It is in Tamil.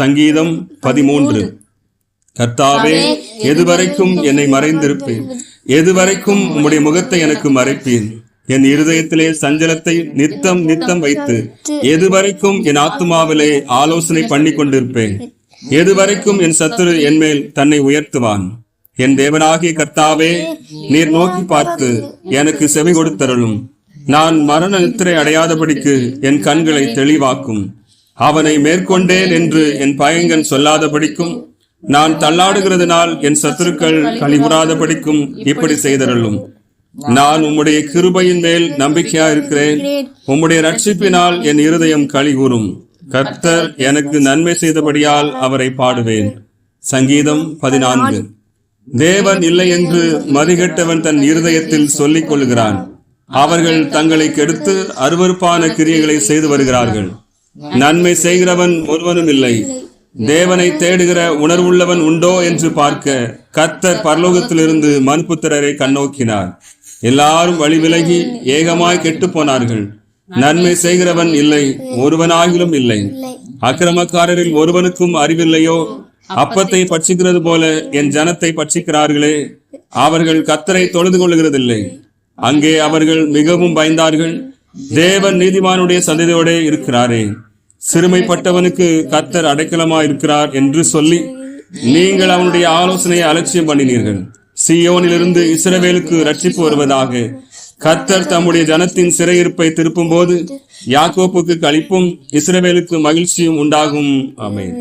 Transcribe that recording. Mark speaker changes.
Speaker 1: சங்கீதம் 13. கர்த்தாவே, எதுவரைக்கும் என்னை மறைந்திருப்பேன்? எதுவரைக்கும் உம்முடைய முகத்தை எனக்கு மறைப்பேன்? என் இருதயத்திலே சஞ்சலத்தை நித்தம் நித்தம் வைத்து எதுவரைக்கும் என் ஆத்துமாவிலே ஆலோசனை பண்ணி கொண்டிருப்பேன்? எதுவரைக்கும் என் சத்துரு என்மேல் தன்னை உயர்த்துவான்? என் தேவனாகிய கர்த்தாவே, நீர் நோக்கி பார்த்து எனக்கு செவி கொடுத்தருளும். நான் மரண நித்திரை அடையாதபடிக்கு என் கண்களை தெளிவாக்கும். அவனை மேற்கொண்டேன் என்று என் பயங்கன் சொல்லாதபடிக்கும், நான் தள்ளாடுகிறதுனால் என் சத்துருக்கள் கழிவுறாதபடிக்கும் இப்படி செய்தருளும். நான் உம்முடைய கிருபையின் மேல் நம்பிக்கையா இருக்கிறேன். உம்முடைய ரட்சிப்பினால் என் இருதயம் களிகூரும். கர்த்தர் எனக்கு நன்மை செய்தபடியால் அவரை பாடுவேன். சங்கீதம் 14. தேவன் இல்லை என்று மதிகெட்டவன் தன் இருதயத்தில் சொல்லிக் கொள்கிறான். அவர்கள் தங்களை கெடுத்து அருவருப்பான கிரியைகளை செய்து வருகிறார்கள். நன்மை செய்கிறவன் ஒருவனும் இல்லை. தேவனை தேடுகிற உணர்வுள்ளவன் உண்டோ என்று பார்க்க கர்த்தர் பரலோகத்திலிருந்து மனுபுத்திரரை கண்ணோக்கினார். எல்லாரும் வழி விலகி ஏகமாய் கெட்டு போனார்கள். நன்மை செய்கிறவன் இல்லை, ஒருவனாகிலும் இல்லை. அக்கிரமக்காரரில் ஒருவனுக்கும் அறிவில்லையோ? அப்பத்தை பட்சிக்கிறது போல என் ஜனத்தை பட்சிக்கிறார்களே. அவர்கள் கர்த்தரை தொழுது கொள்ளுகிறதில்லை. அங்கே அவர்கள் மிகவும் பயந்தார்கள். தேவன் நீதிமானுடைய சந்ததியோட இருக்கிறாரே. சிறுமைப்பட்டவனுக்கு கர்த்தர் அடைக்கலமாயிருக்கிறார் என்று சொல்லி நீங்கள் அவனுடைய ஆலோசனையை அலட்சியம் பண்ணினீர்கள். சீயோனிலிருந்து இஸ்ரவேலுக்கு ரட்சிப்பு வருவதாக. கர்த்தர் தம்முடைய ஜனத்தின் சிறையிருப்பை திருப்பும் போது யாக்கோப்புக்கு களிப்பும் இஸ்ரவேலுக்கு மகிழ்ச்சியும் உண்டாகும். ஆமென்.